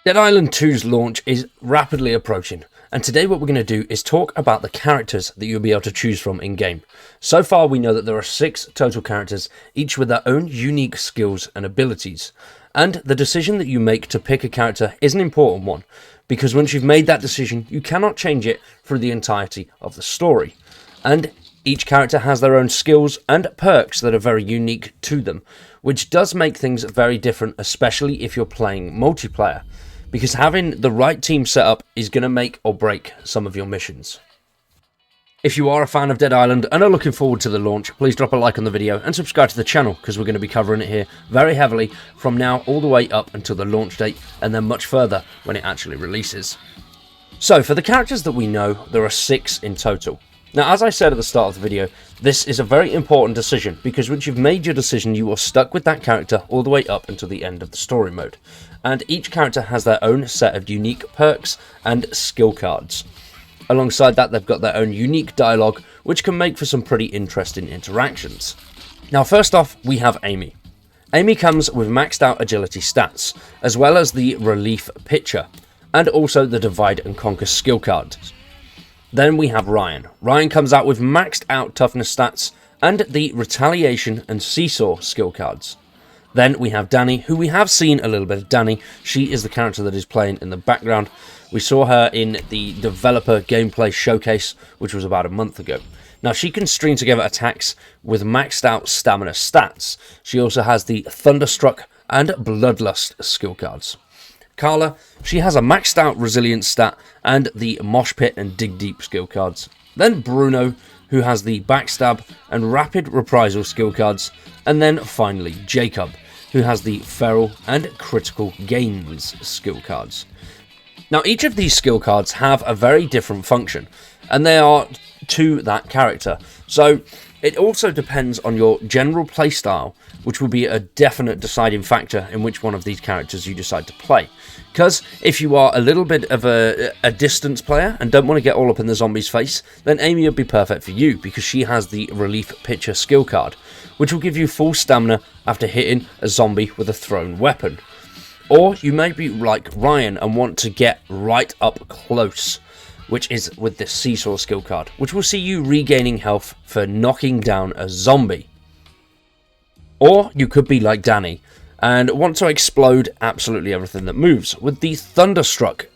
Dead Island 2's launch is rapidly approaching, and today what we're going to do is talk about the characters that you'll be able to choose from in-game. So far we know that there are 6 total characters, each with their own unique skills and abilities. And the decision that you make to pick a character is an important one, because once you've made that decision, you cannot change it through the entirety of the story. And each character has their own skills and perks that are very unique to them, which does make things very different, especially if you're playing multiplayer, because having the right team set up is going to make or break some of your missions. If you are a fan of Dead Island and are looking forward to the launch, please drop a like on the video and subscribe to the channel, because we're going to be covering it here very heavily from now all the way up until the launch date, and then much further when it actually releases. So for the characters that we know, there are 6 in total. Now, as I said at the start of the video, this is a very important decision, because once you've made your decision, you are stuck with that character all the way up until the end of the story mode. And each character has their own set of unique perks and skill cards. Alongside that, they've got their own unique dialogue, which can make for some pretty interesting interactions. Now, first off, we have Amy. Amy comes with maxed out agility stats, as well as the relief pitcher, and also the divide and conquer skill cards. Then we have Ryan. Ryan comes out with maxed out toughness stats and the retaliation and seesaw skill cards. Then we have Danny, who we have seen a little bit of Danny. She is the character that is playing in the background. We saw her in the developer gameplay showcase, which was about a month ago. Now, she can string together attacks with maxed out stamina stats. She also has the Thunderstruck and Bloodlust skill cards. Carla, she has a maxed out resilience stat and the Mosh Pit and Dig Deep skill cards. Then Bruno, who has the Backstab and Rapid Reprisal skill cards. And then finally Jacob, who has the Feral and Critical Gains skill cards. Now, each of these skill cards have a very different function, and they are to that character. So it also depends on your general playstyle, which will be a definite deciding factor in which one of these characters you decide to play. Because if you are a little bit of a distance player and don't want to get all up in the zombie's face, then Amy would be perfect for you, because she has the Relief Pitcher skill card, which will give you full stamina after hitting a zombie with a thrown weapon. Or you may be like Ryan and want to get right up close, which is with the Seesaw skill card, which will see you regaining health for knocking down a zombie. Or you could be like Danny and want to explode absolutely everything that moves with the Thunderstruck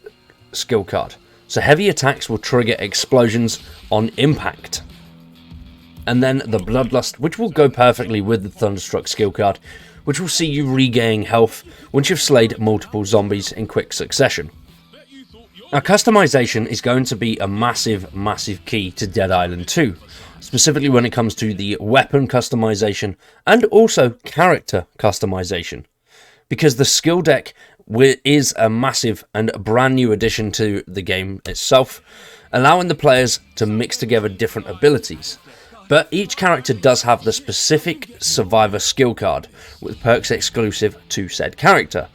skill card. So heavy attacks will trigger explosions on impact. And then the Bloodlust, which will go perfectly with the Thunderstruck skill card, which will see you regain health once you've slayed multiple zombies in quick succession. Now, customization is going to be a massive key to Dead Island 2, specifically when it comes to the weapon customization and also character customization, because the skill deck is a massive and brand new addition to the game itself, allowing the players to mix together different abilities. But each character does have the specific Survivor skill card, with perks exclusive to said character.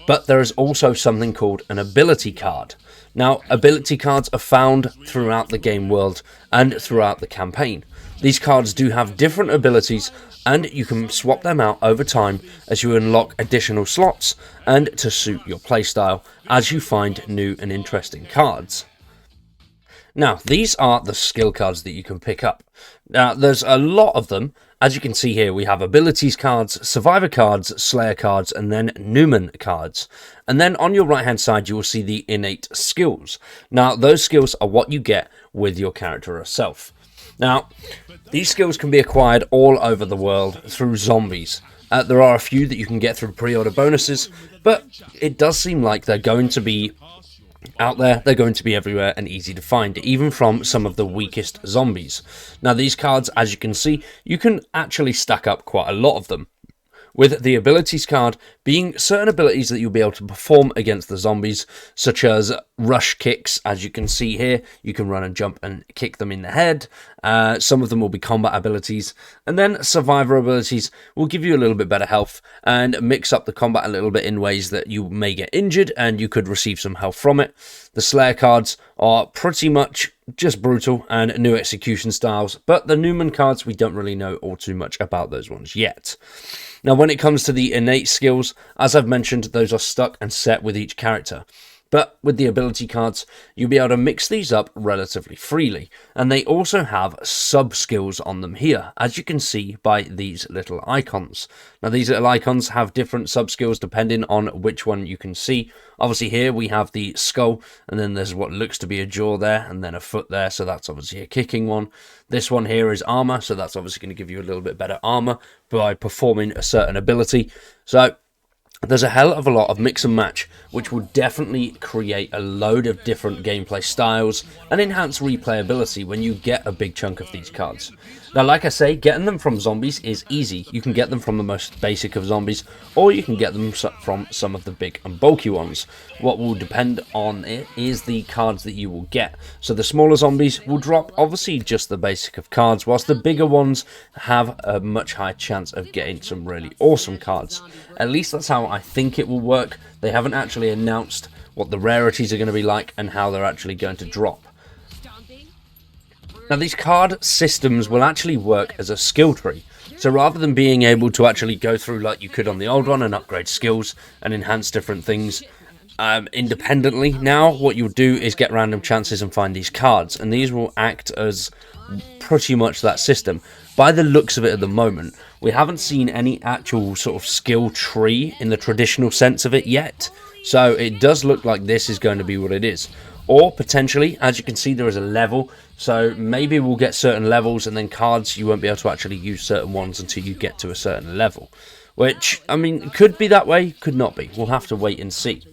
But there is also something called an ability card. Now, ability cards are found throughout the game world and throughout the campaign. These cards do have different abilities, and you can swap them out over time as you unlock additional slots and to suit your playstyle as you find new and interesting cards. Now, these are the skill cards that you can pick up. Now, there's a lot of them. As you can see here, we have abilities cards, survivor cards, slayer cards, and then Newman cards. And then on your right-hand side, you will see the innate skills. Now, those skills are what you get with your character herself. Now, these skills can be acquired all over the world through zombies. There are a few that you can get through pre-order bonuses, but it does seem like they're going to be out there, they're going to be everywhere and easy to find, even from some of the weakest zombies. Now, these cards, as you can see, you can actually stack up quite a lot of them, with the abilities card being certain abilities that you'll be able to perform against the zombies, such as rush kicks. As you can see here, you can run and jump and kick them in the head. Some of them will be combat abilities, and then survivor abilities will give you a little bit better health and mix up the combat a little bit in ways that you may get injured and you could receive some health from it. The Slayer cards are pretty much just brutal and new execution styles, but the Newman cards, we don't really know all too much about those ones yet. Now, when it comes to the innate skills, As I've mentioned, those are stuck and set with each character. But with the ability cards, you'll be able to mix these up relatively freely. And they also have sub-skills on them here, as you can see by these little icons. Now, these little icons have different sub-skills depending on which one you can see. Obviously, here we have the skull, and then there's what looks to be a jaw there, and then a foot there, so that's obviously a kicking one. This one here is armor, so that's obviously going to give you a little bit better armor by performing a certain ability. So there's a hell of a lot of mix and match, which will definitely create a load of different gameplay styles and enhance replayability when you get a big chunk of these cards. Now, like I say, getting them from zombies is easy. You can get them from the most basic of zombies, or you can get them from some of the big and bulky ones. What will depend on it is the cards that you will get. So the smaller zombies will drop obviously just the basic of cards, whilst the bigger ones have a much higher chance of getting some really awesome cards. At least that's how I think it will work. They haven't actually announced what the rarities are going to be like and how they're actually going to drop. Now, these card systems will actually work as a skill tree. So rather than being able to actually go through like you could on the old one and upgrade skills and enhance different things independently, now what you'll do is get random chances and find these cards. And these will act as pretty much that system. By the looks of it at the moment, we haven't seen any actual sort of skill tree in the traditional sense of it yet. So it does look like this is going to be what it is. Or potentially, as you can see, there is a level. So maybe we'll get certain levels and then cards, you won't be able to actually use certain ones until you get to a certain level. Which, I mean, could be that way, could not be. We'll have to wait and see.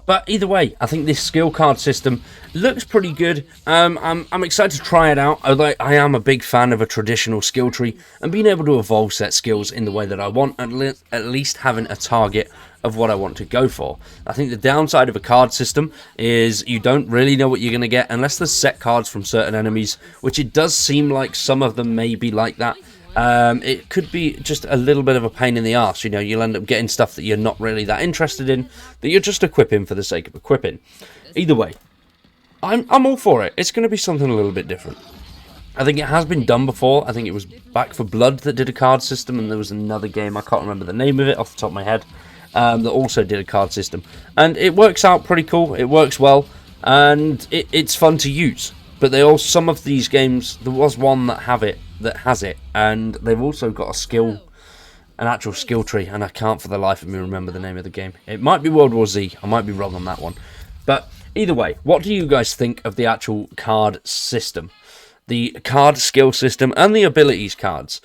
But either way, I think this skill card system looks pretty good. I'm excited to try it out. Although I am a big fan of a traditional skill tree and being able to evolve set skills in the way that I want, at least having a target of what I want to go for. I think the downside of a card system is you don't really know what you're going to get unless there's set cards from certain enemies, which it does seem like some of them may be like that. It could be just a little bit of a pain in the arse. You know, you'll end up getting stuff that you're not really that interested in, that you're just equipping for the sake of equipping. Either way, I'm all for it. It's going to be something a little bit different. I think it has been done before. I think it was Back for Blood that did a card system, and there was another game, I can't remember the name of it off the top of my head, that also did a card system. And it works out pretty cool. It works well, and it's fun to use. But they all, some of these games, there was one that has it, and they've also got an actual skill tree, and I can't for the life of me remember the name of the game. It might be World War Z, I might be wrong on that one. But either way, what do you guys think of the actual card system? The card skill system and the abilities cards.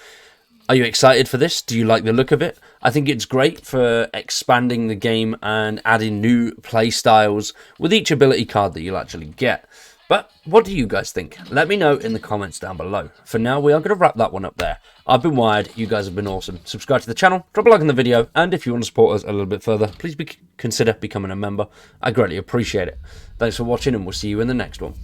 Are you excited for this? Do you like the look of it? I think it's great for expanding the game and adding new play styles with each ability card that you'll actually get. But what do you guys think? Let me know in the comments down below. For now, we are going to wrap that one up there. I've been Wired. You guys have been awesome. Subscribe to the channel, drop a like on the video, and if you want to support us a little bit further, please consider becoming a member. I greatly appreciate it. Thanks for watching, and we'll see you in the next one.